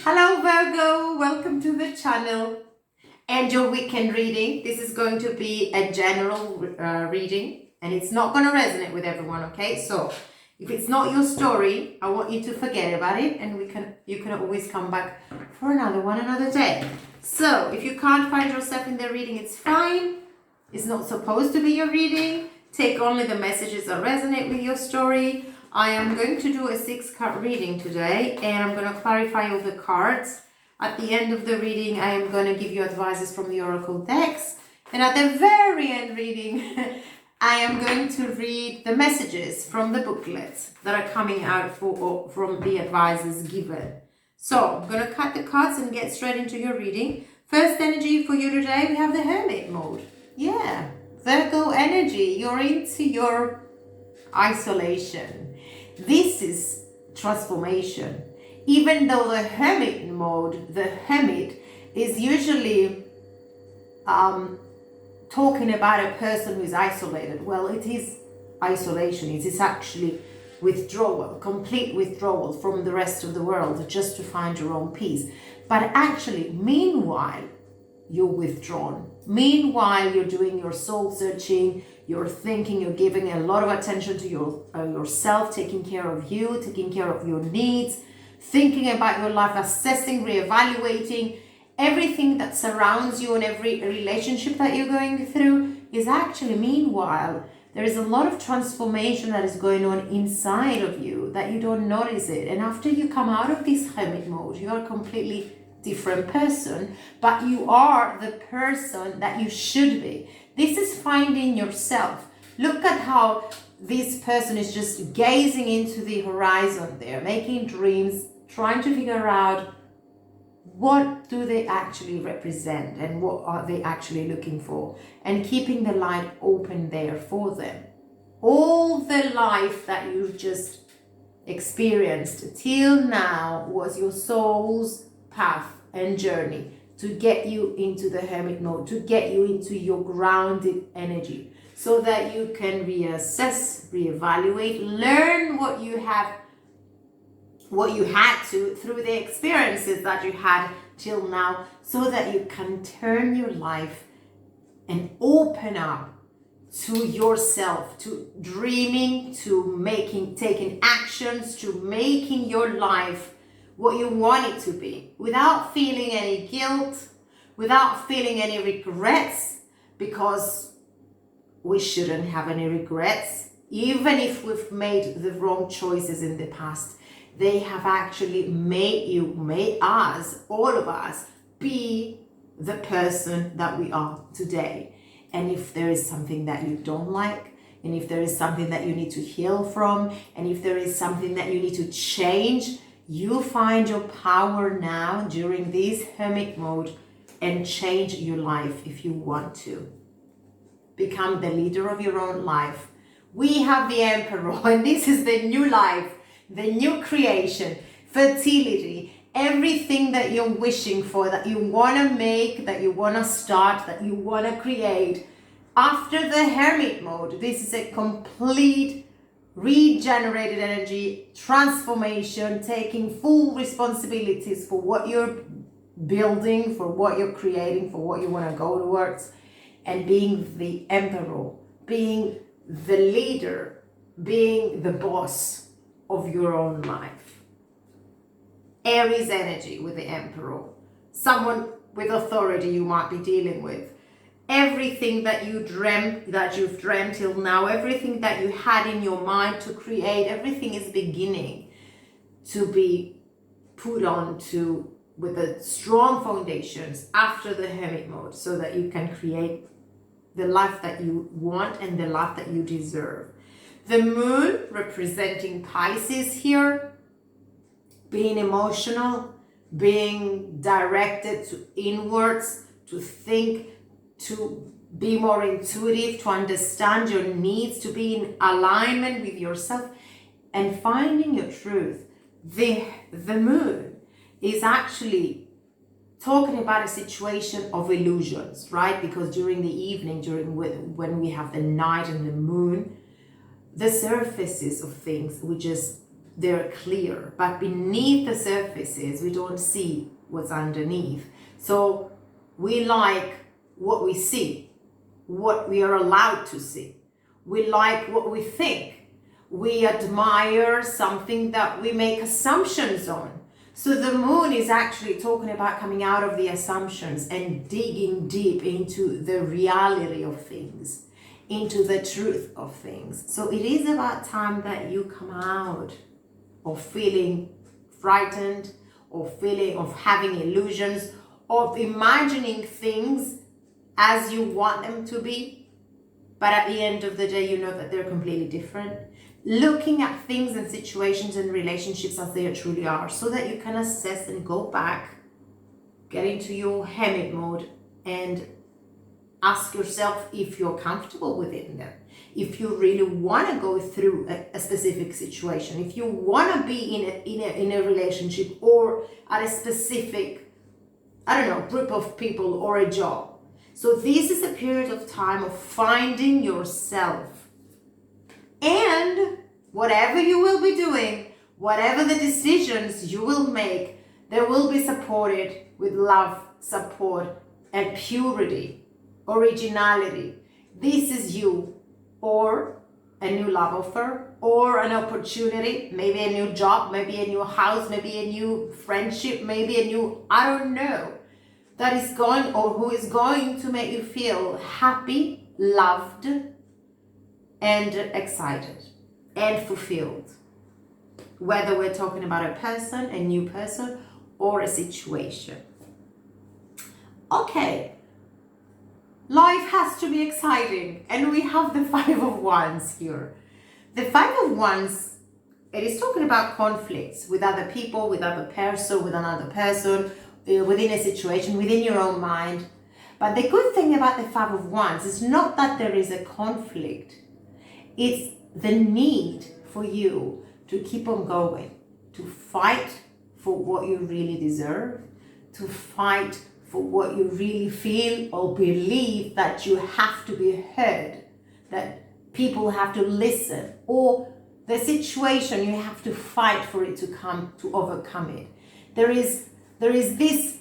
Hello Virgo, welcome to the channel and your weekend reading. This is going to be a general reading and it's not going to resonate with everyone, okay? So if it's not your story, I want you to forget about it and you can always come back for another one another day. So if you can't find yourself in the reading, it's fine. It's not supposed to be your reading. Take only the messages that resonate with your story. I am going to do a 6-card reading today and I'm going to clarify all the cards. At the end of the reading, I am going to give you advices from the Oracle decks. And at the very end reading, I am going to read the messages from the booklets that are coming out from the advices given. So I'm going to cut the cards and get straight into your reading. First energy for you today, we have the Hermit mode. Yeah, Virgo energy, you're into your isolation. This is transformation. Even though the Hermit mode, the Hermit is usually talking about a person who is isolated. Well, it is isolation. It is actually withdrawal, complete withdrawal from the rest of the world just to find your own peace. But actually, meanwhile, you're withdrawn. Meanwhile, you're doing your soul searching, you're thinking, you're giving a lot of attention to yourself, taking care of you, taking care of your needs, thinking about your life, assessing, reevaluating. Everything that surrounds you and every relationship that you're going through is actually, meanwhile, there is a lot of transformation that is going on inside of you that you don't notice it. And after you come out of this Hermit mode, you are completely different person, but you are the person that you should be. This is finding yourself. Look at how this person is just gazing into the horizon there, making dreams, trying to figure out what do they actually represent and what are they actually looking for, and keeping the light open there for them. All the life that you've just experienced till now was your soul's path and journey to get you into the Hermit mode, to get you into your grounded energy, so that you can reassess, reevaluate, learn what you had to through the experiences that you had till now, so that you can turn your life and open up to yourself, to dreaming, to taking actions, to making your life what you want it to be, without feeling any guilt, without feeling any regrets, because we shouldn't have any regrets. Even if we've made the wrong choices in the past, they have actually made us, all of us, be the person that we are today. And if there is something that you don't like, and if there is something that you need to heal from, and if there is something that you need to change, you find your power now during this Hermit mode and change your life if you want to. Become the leader of your own life. We have the Emperor, and this is the new life, the new creation, fertility, everything that you're wishing for, that you want to make, that you want to start, that you want to create. After the Hermit mode, this is a complete regenerated energy, transformation, taking full responsibilities for what you're building, for what you're creating, for what you want to go towards, and being the Emperor, being the leader, being the boss of your own life. Aries energy with the Emperor, someone with authority you might be dealing with. Everything that you've dreamt till now, everything that you had in your mind to create, everything is beginning to be put on to with the strong foundations after the Hermit mode, so that you can create the life that you want and the life that you deserve. The moon representing Pisces here, being emotional, being directed to inwards, to think, to be more intuitive, to understand your needs, to be in alignment with yourself and finding your truth. The moon is actually talking about a situation of illusions, right? Because during the evening, when we have the night and the moon, the surfaces of things, we just they're clear, but beneath the surfaces, we don't see what's underneath. So we like what we see, what we are allowed to see. We like what we think. We admire something that we make assumptions on. So the moon is actually talking about coming out of the assumptions and digging deep into the reality of things, into the truth of things. So it is about time that you come out of feeling frightened, or feeling of having illusions, of imagining things as you want them to be, but at the end of the day, you know that they're completely different. Looking at things and situations and relationships as they truly are, so that you can assess and go back, get into your hermit mode, and ask yourself if you're comfortable within them. If you really want to go through a specific situation, if you want to be in a relationship, or at a specific, I don't know, group of people or a job. So this is a period of time of finding yourself. And whatever you will be doing, whatever the decisions you will make, they will be supported with love, support, and purity, originality. This is you, or a new love offer, or an opportunity, maybe a new job, maybe a new house, maybe a new friendship, maybe a new, I don't know, that is going, or who is going to make you feel happy, loved, and excited and fulfilled. Whether we're talking about a person, a new person, or a situation. Okay, life has to be exciting, and we have the Five of Wands here. The Five of Wands, it is talking about conflicts with other people, with other person, with another person, within a situation, within your own mind. But the good thing about the Five of Wands is not that there is a conflict. It's the need for you to keep on going, to fight for what you really deserve, to fight for what you really feel or believe that you have to be heard, that people have to listen, or the situation you have to fight for it to come, to overcome it. There is this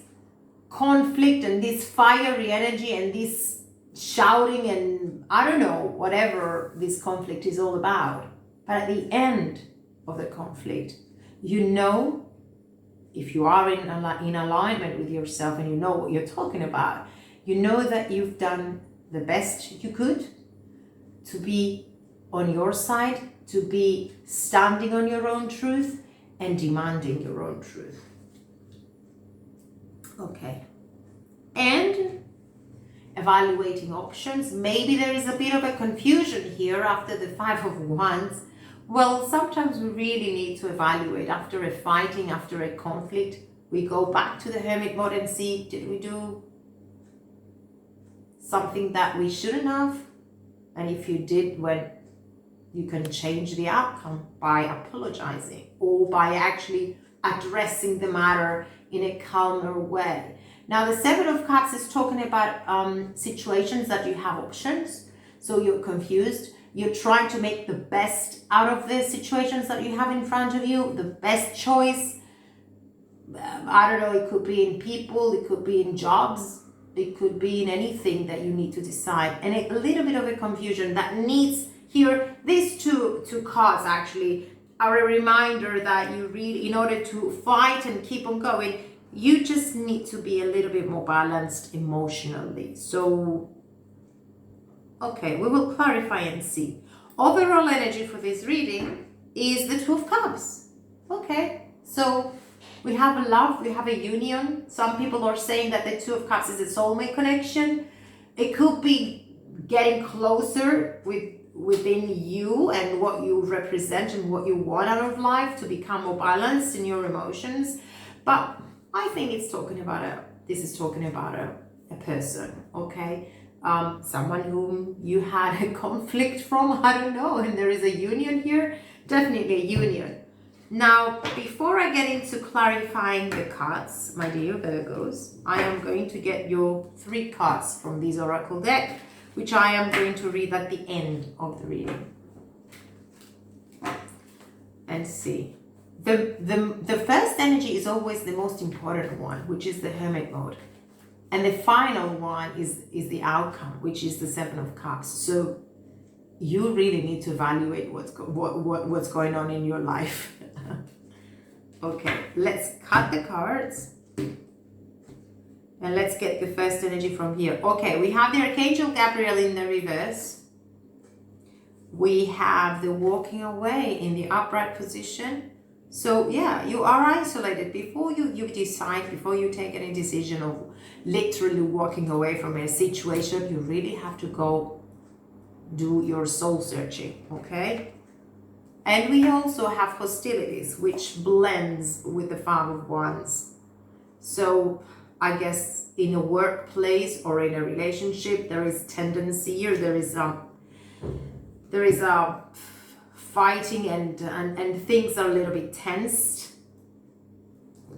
conflict and this fiery energy and this shouting and I don't know, whatever this conflict is all about. But at the end of the conflict, you know, if you are in alignment with yourself and you know what you're talking about, you know that you've done the best you could to be on your side, to be standing on your own truth and demanding your own truth. Okay. And evaluating options. Maybe there is a bit of a confusion here after the Five of Wands. Well, sometimes we really need to evaluate after a fighting, after a conflict. We go back to the hermit mode and see, did we do something that we shouldn't have? And if you did, when you can change the outcome by apologizing or by actually addressing the matter in a calmer way. Now, the Seven of Cups is talking about situations that you have options. So you're confused. You're trying to make the best out of the situations that you have in front of you, the best choice. I don't know, it could be in people, it could be in jobs, it could be in anything that you need to decide. And a little bit of a confusion that needs here, these two cards actually are a reminder that you really, in order to fight and keep on going, you just need to be a little bit more balanced emotionally. So, okay, we will clarify and see. Overall energy for this reading is the Two of Cups. Okay, so we have a love, we have a union. Some people are saying that the Two of Cups is a soulmate connection. It could be getting closer within you and what you represent and what you want out of life to become more balanced in your emotions. But I think it's talking about this is talking about a person, okay? Someone whom you had a conflict from, I don't know, and there is a union here, definitely a union. Now, before I get into clarifying the cards, my dear Virgos, I am going to get your 3 cards from this oracle deck, which I am going to read at the end of the reading. And see The first energy is always the most important one, which is the Hermit mode. And the final one is the outcome, which is the Seven of Cups. So you really need to evaluate what's going on in your life. Okay, let's cut the cards. And let's get the first energy from here. Okay, we have the Archangel Gabriel in the reverse. We have the walking away in the upright position. So yeah, you are isolated. Before you decide, before you take any decision of literally walking away from a situation, you really have to go do your soul searching, okay? And we also have hostilities, which blends with the Five of Wands. So I guess in a workplace or in a relationship, there is tendency, or there is a fighting and things are a little bit tensed.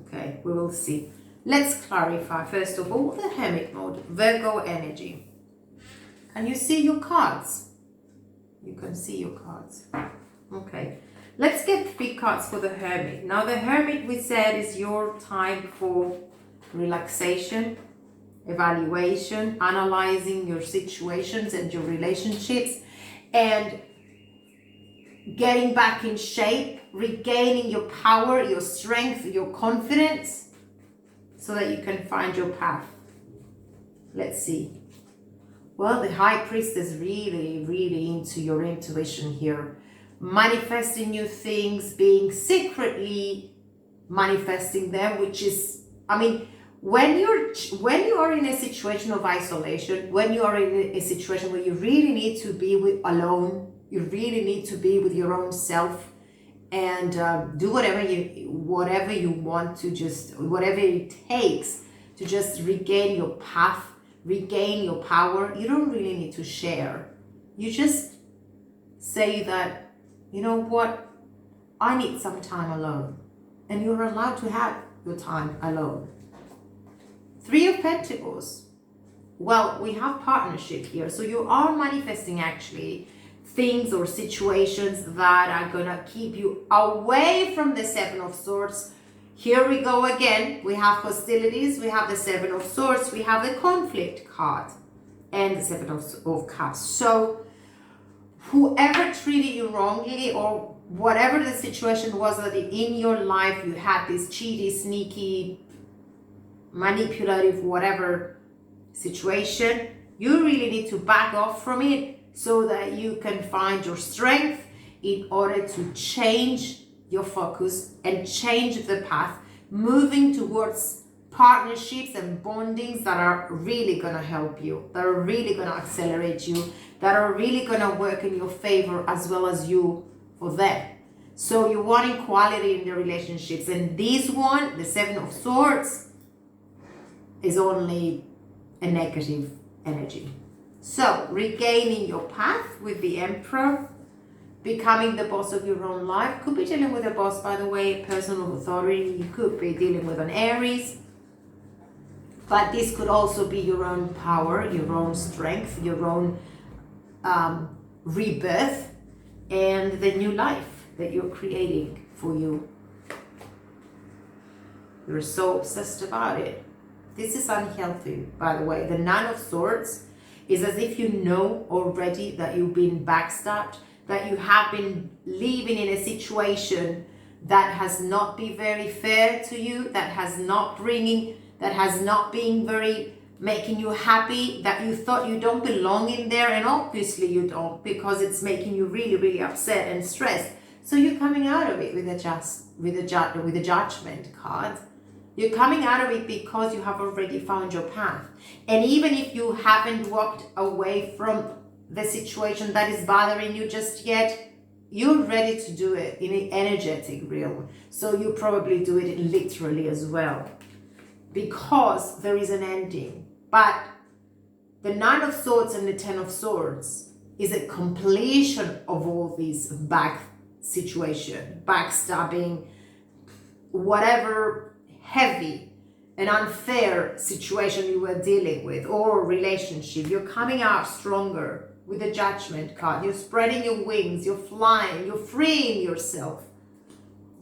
Okay, we will see. Let's clarify first of all the Hermit mode, Virgo energy. Can you see your cards? You can see your cards. Okay, let's get 3 cards for the Hermit. Now the Hermit, we said, is your time for relaxation, evaluation, analyzing your situations and your relationships, and getting back in shape, regaining your power, your strength, your confidence, so that you can find your path. Let's see. Well, the High Priestess really, really into your intuition here. Manifesting new things, being secretly manifesting them, which is, I mean, when you are in a situation of isolation, when you are in a situation where you really need to be alone, you really need to be with your own self and do whatever you want to, just whatever it takes to just regain your path, regain your power. You don't really need to share. You just say that, you know what, I need some time alone, and you're allowed to have your time alone. 3 of Pentacles. Well, we have partnership here, so you are manifesting actually things or situations that are gonna keep you away from the Seven of Swords. Here we go again. We have hostilities, we have the Seven of Swords, we have the conflict card, and the Seven of Cups. So whoever treated you wrongly, or whatever the situation was that in your life you had this cheaty, sneaky, manipulative, whatever situation, you really need to back off from it so that you can find your strength in order to change your focus and change the path, moving towards partnerships and bondings that are really going to help you, that are really going to accelerate you, that are really going to work in your favor as well as you for them. So you want equality in the relationships, and this one, the Seven of Swords, is only a negative energy. So regaining your path with the Emperor, becoming the boss of your own life. Could be dealing with a boss, by the way, a person of authority. You could be dealing with an Aries. But this could also be your own power, your own strength, your own rebirth, and the new life that you're creating for you. You're so obsessed about it. This is unhealthy, by the way. The Nine of Swords is as if you know already that you've been backstabbed, that you have been living in a situation that has not been very fair to you, that has not been very making you happy, that you thought you don't belong in there, and obviously you don't, because it's making you really, really upset and stressed. So you're coming out of it with a judgment card. You're coming out of it because you have already found your path. And even if you haven't walked away from the situation that is bothering you just yet, you're ready to do it in an energetic realm. So you probably do it literally as well, because there is an ending. But the Nine of Swords and the Ten of Swords is a completion of all these backstabbing, whatever heavy and unfair situation you were dealing with, or relationship. You're coming out stronger with the Judgment card. You're spreading your wings, you're flying, you're freeing yourself.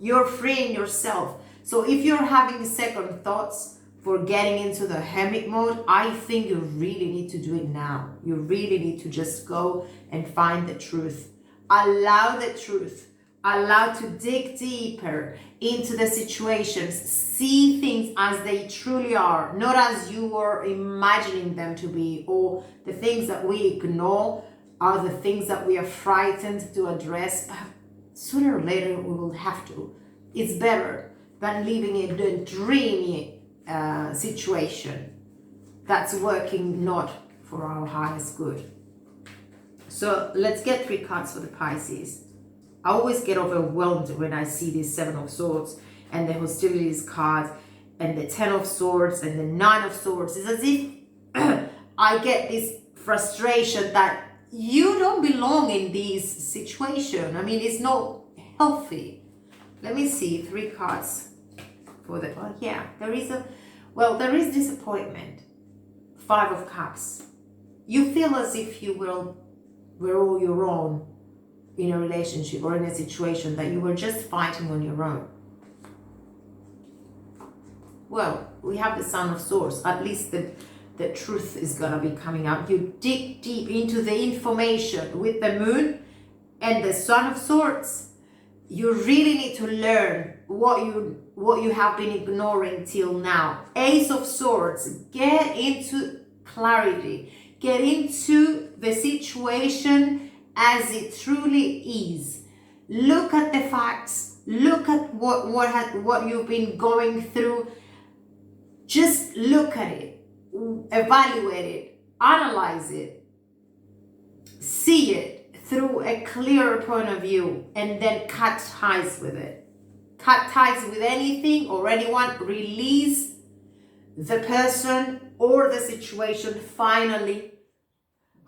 You're freeing yourself. So if you're having second thoughts for getting into the hermit mode, I think you really need to do it now. You really need to just go and find the truth. Allow the truth. Allow to dig deeper into the situations. See things as they truly are, not as you are imagining them to be, or the things that we ignore are the things that we are frightened to address. Sooner or later we will have to. It's better than living in a dreamy situation that's working not for our highest good. So let's get 3 cards for the Pisces. I always get overwhelmed when I see this 7 of Swords and the Hostilities card and the 10 of Swords and the 9 of Swords. It's as if I get this frustration that you don't belong in this situation. I mean, it's not healthy. Let me see 3 cards for the, oh yeah, there is disappointment. 5 of Cups. You feel as if you were all your own in a relationship or in a situation, that you were just fighting on your own. Well, we have the Sun of Swords. At least the truth is gonna be coming out. You dig deep into the information with the Moon and the Sun of Swords. You really need to learn what you have been ignoring till now. Ace of Swords. Get into clarity. Get into the situation as it truly is. Look at the facts. Look at what you've been going through. Just look at it, evaluate it, analyze it, see it through a clearer point of view, and then cut ties with it. Cut ties with anything or anyone. Release the person or the situation finally.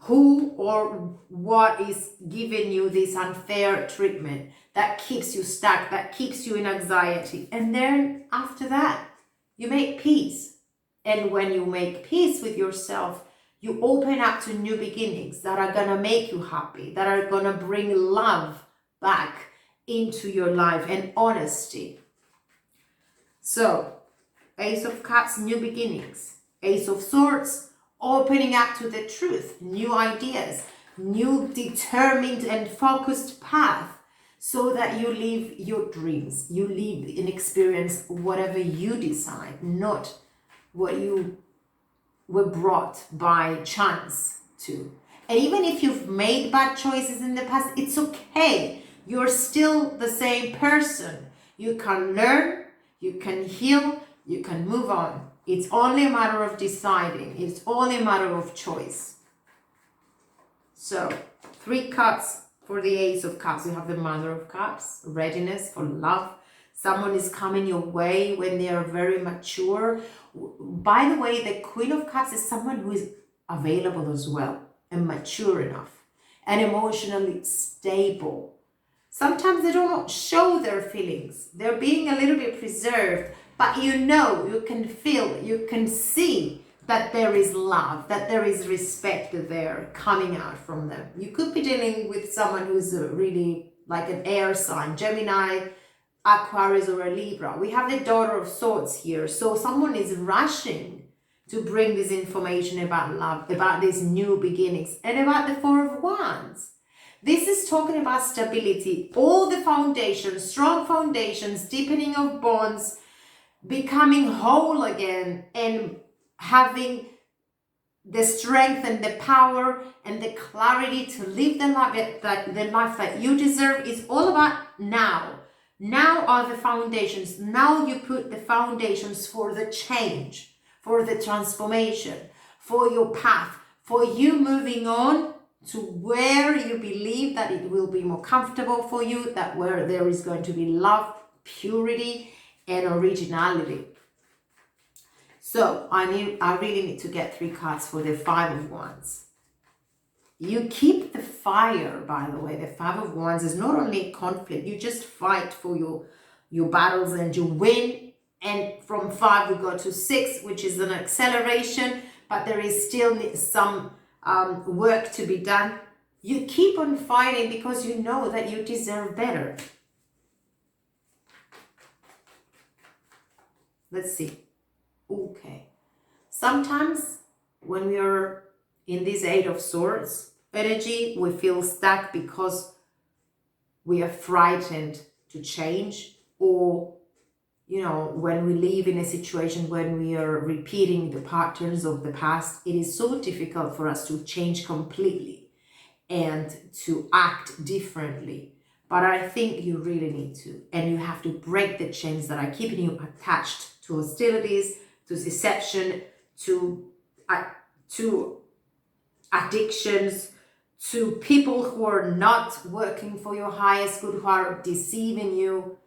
Who or what is giving you this unfair treatment that keeps you stuck, that keeps you in anxiety. And then after that, you make peace. And when you make peace with yourself, you open up to new beginnings that are going to make you happy, that are going to bring love back into your life and honesty. So, Ace of Cups, new beginnings. Ace of Swords, opening up to the truth, new ideas, new determined and focused path, so that you live your dreams, you live and experience whatever you decide, not what you were brought by chance to. And even if you've made bad choices in the past, it's okay. You're still the same person. You can learn, you can heal, you can move on. It's only a matter of deciding. It's only a matter of choice. So, 3 cards for the Ace of Cups. You have the Mother of Cups, readiness for love. Someone is coming your way when they are very mature. By the way, the Queen of Cups is someone who is available as well and mature enough and emotionally stable. Sometimes they don't show their feelings. They're being a little bit preserved. But you know, you can feel, you can see that there is love, that there is respect there coming out from them. You could be dealing with someone who's really like an air sign, Gemini, Aquarius, or a Libra. We have the Daughter of Swords here. So someone is rushing to bring this information about love, about these new beginnings, and about the Four of Wands. This is talking about stability, all the foundations, strong foundations, deepening of bonds, becoming whole again, and having the strength and the power and the clarity to live the life that you deserve. Is all about now. Now are the foundations. Now you put the foundations for the change, for the transformation, for your path, for you moving on to where you believe that it will be more comfortable for you, that where there is going to be love, purity, and originality. So I really need to get 3 cards for the 5 of Wands. You keep the fire, by the way. The 5 of Wands is not only conflict. You just fight for your battles and you win. And from 5 we go to 6, which is an acceleration, but there is still some work to be done. You keep on fighting because you know that you deserve better. Let's see. Okay. Sometimes when we are in this Eight of Swords energy, we feel stuck because we are frightened to change, or when we live in a situation when we are repeating the patterns of the past, it is so difficult for us to change completely and to act differently. But I think you really need to, and you have to break the chains that are keeping you attached to hostilities, to deception, to addictions, to people who are not working for your highest good, who are deceiving you.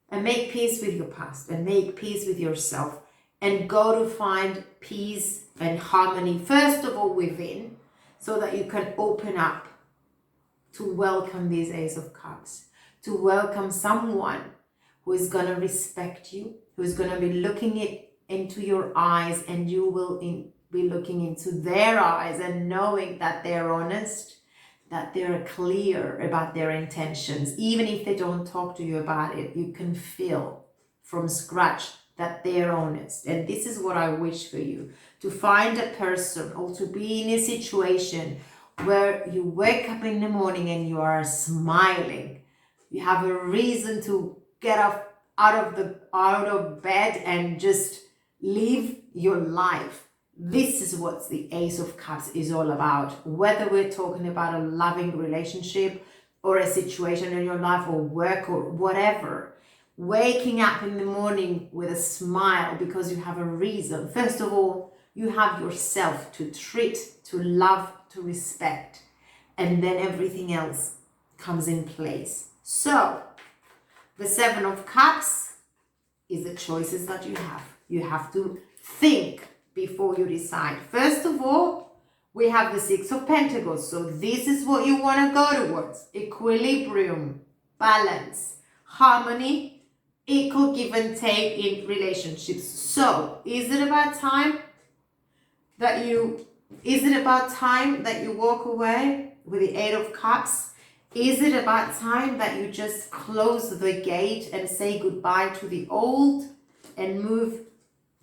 And make peace with your past and make peace with yourself, and go to find peace and harmony, first of all within, so that you can open up to welcome this Ace of Cups, to welcome someone who is going to respect you, who is going to be looking into your eyes, and you will be looking into their eyes and knowing that they're honest, that they're clear about their intentions. Even if they don't talk to you about it, you can feel from scratch that they're honest. And this is what I wish for you, to find a person or to be in a situation where you wake up in the morning and you are smiling. You have a reason to get up out of bed and just live your life. This is what the Ace of Cups is all about. Whether we're talking about a loving relationship or a situation in your life or work or whatever, waking up in the morning with a smile because you have a reason. First of all, you have yourself to treat, to love, to respect, and then everything else comes in place. So, the Seven of Cups is the choices that you have. You have to think before you decide. First of all, we have the Six of Pentacles. So this is what you want to go towards. Equilibrium, balance, harmony, equal give and take in relationships. So is it about time that you walk away with the Eight of Cups? Is it about time that you just close the gate and say goodbye to the old and move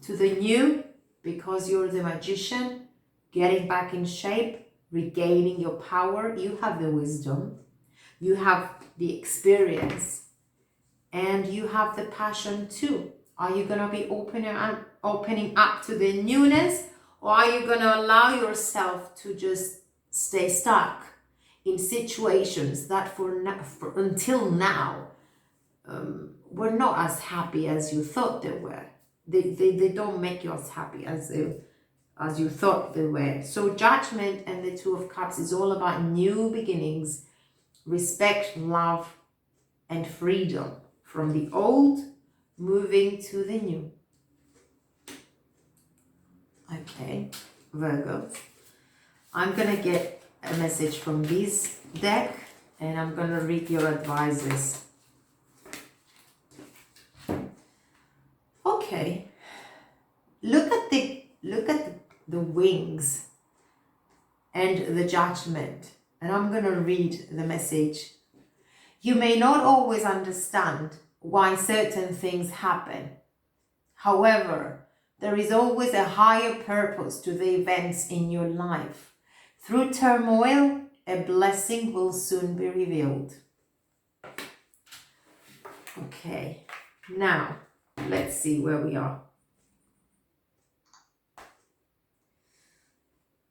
to the new? Because you're the Magician, getting back in shape, regaining your power. You have the wisdom, you have the experience, and you have the passion too. Are you going to be opening up to the newness, or are you going to allow yourself to just stay stuck in situations that until now were not as happy as you thought they were? They don't make you as happy as you thought they were. So Judgment and the Two of Cups is all about new beginnings, respect, love, and freedom. From the old, moving to the new. Okay, Virgo. I'm going to get a message from this deck, and I'm going to read your advices. Okay, look at the wings and the Judgment, and I'm going to read the message. You may not always understand why certain things happen. However, there is always a higher purpose to the events in your life. Through turmoil, a blessing will soon be revealed. Okay, now let's see where we are.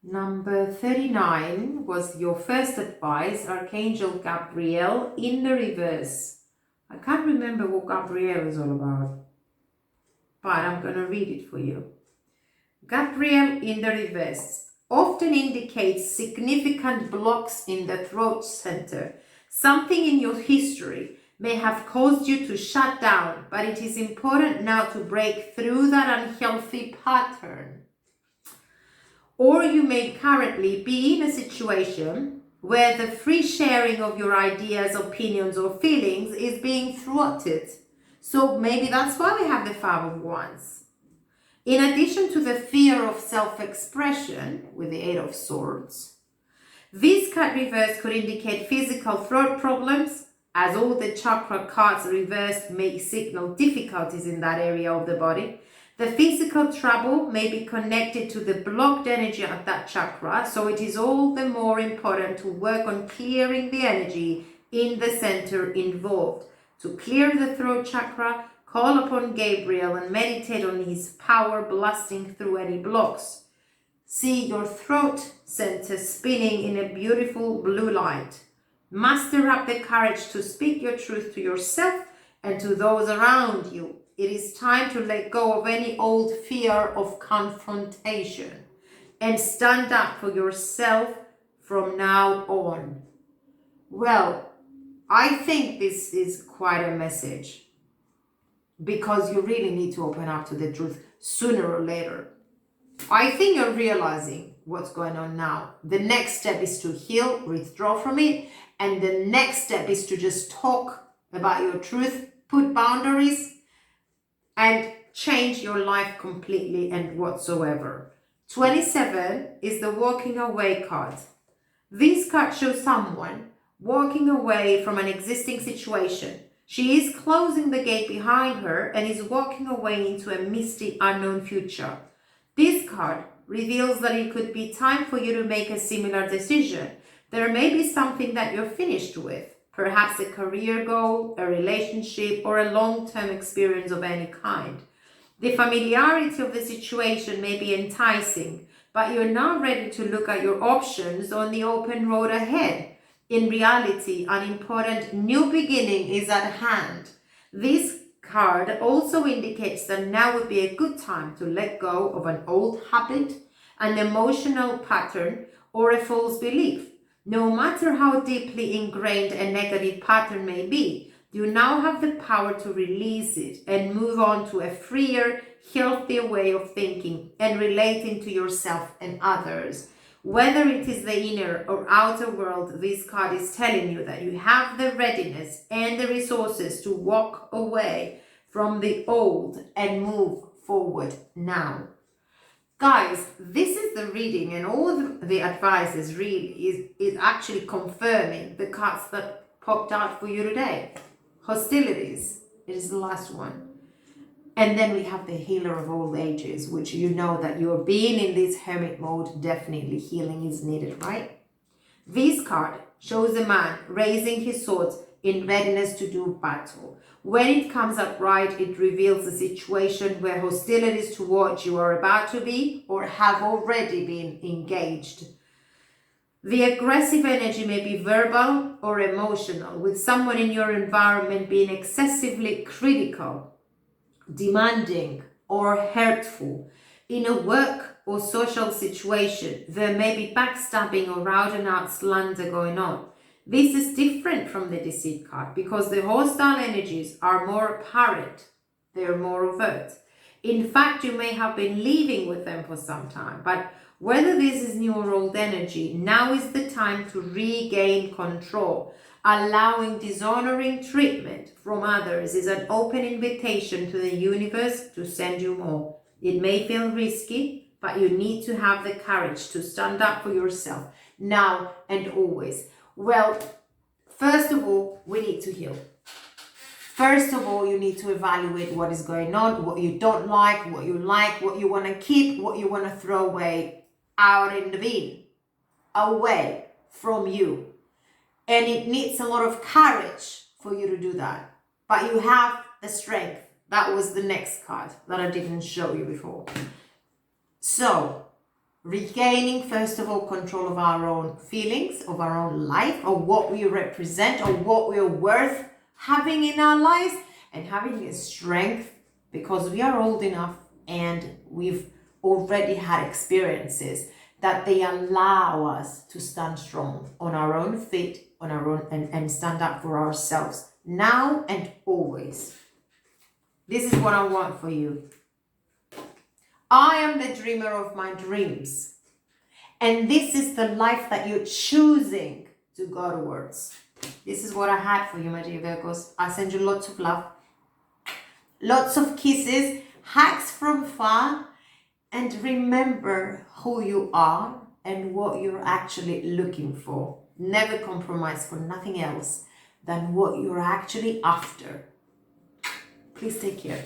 Number 39 was your first advice, Archangel Gabriel in the reverse. I can't remember what Gabriel is all about, but I'm going to read it for you. Gabriel in the reverse often indicates significant blocks in the throat center. Something in your history may have caused you to shut down, but it is important now to break through that unhealthy pattern. Or you may currently be in a situation where the free sharing of your ideas, opinions, or feelings is being thwarted. So maybe that's why we have the Five of Wands. In addition to the fear of self-expression with the Eight of Swords, this card reverse could indicate physical throat problems, as all the chakra cards reversed may signal difficulties in that area of the body. The physical trouble may be connected to the blocked energy at that chakra, so it is all the more important to work on clearing the energy in the center involved. To clear the throat chakra, call upon Gabriel and meditate on his power blasting through any blocks. See your throat center spinning in a beautiful blue light. Muster up the courage to speak your truth to yourself and to those around you. It is time to let go of any old fear of confrontation and stand up for yourself from now on. Well, I think this is quite a message because you really need to open up to the truth sooner or later. I think you're realizing what's going on now. The next step is to heal, withdraw from it, and the next step is to just talk about your truth, put boundaries, and change your life completely and whatsoever. 27 is the walking away card. This card shows someone walking away from an existing situation. She is closing the gate behind her and is walking away into a misty, unknown future. This card reveals that it could be time for you to make a similar decision. There may be something that you're finished with. Perhaps a career goal, a relationship, or a long-term experience of any kind. The familiarity of the situation may be enticing, but you're now ready to look at your options on the open road ahead. In reality, an important new beginning is at hand. This card also indicates that now would be a good time to let go of an old habit, an emotional pattern, or a false belief. No matter how deeply ingrained a negative pattern may be, you now have the power to release it and move on to a freer, healthier way of thinking and relating to yourself and others. Whether it is the inner or outer world, this card is telling you that you have the readiness and the resources to walk away from the old and move forward now. Guys, this is the reading, and all the advice is really is actually confirming the cards that popped out for you today. Hostilities is the last one. And then we have the healer of all ages, which you know that you're being in this hermit mode, definitely healing is needed, right? This card shows a man raising his sword in readiness to do battle. When it comes up right, it reveals a situation where hostilities towards you are about to be or have already been engaged. The aggressive energy may be verbal or emotional, with someone in your environment being excessively critical, demanding, or hurtful. In a work or social situation, there may be backstabbing or out and out slander going on. This is different from the deceit card because the hostile energies are more apparent, they're more overt. In fact, you may have been living with them for some time, but whether this is new or old energy, now is the time to regain control. Allowing dishonoring treatment from others is an open invitation to the universe to send you more. It may feel risky, but you need to have the courage to stand up for yourself now and always. Well, first of all, we need to heal. First of all, you need to evaluate what is going on, what you don't like, what you want to keep, what you want to throw away out in the bin, away from you. And it needs a lot of courage for you to do that. But you have the strength. That was the next card that I didn't show you before. So, regaining, first of all, control of our own feelings, of our own life, of what we represent, of what we're worth having in our lives, and having a strength because we are old enough and we've already had experiences that they allow us to stand strong on our own feet, on our own, and stand up for ourselves now and always. This is what I want for you. I am the dreamer of my dreams. And this is the life that you're choosing to go towards. This is what I had for you, my dear Virgos. I send you lots of love, lots of kisses, hugs from far, and remember who you are and what you're actually looking for. Never compromise for nothing else. than what you're actually after. Please take care.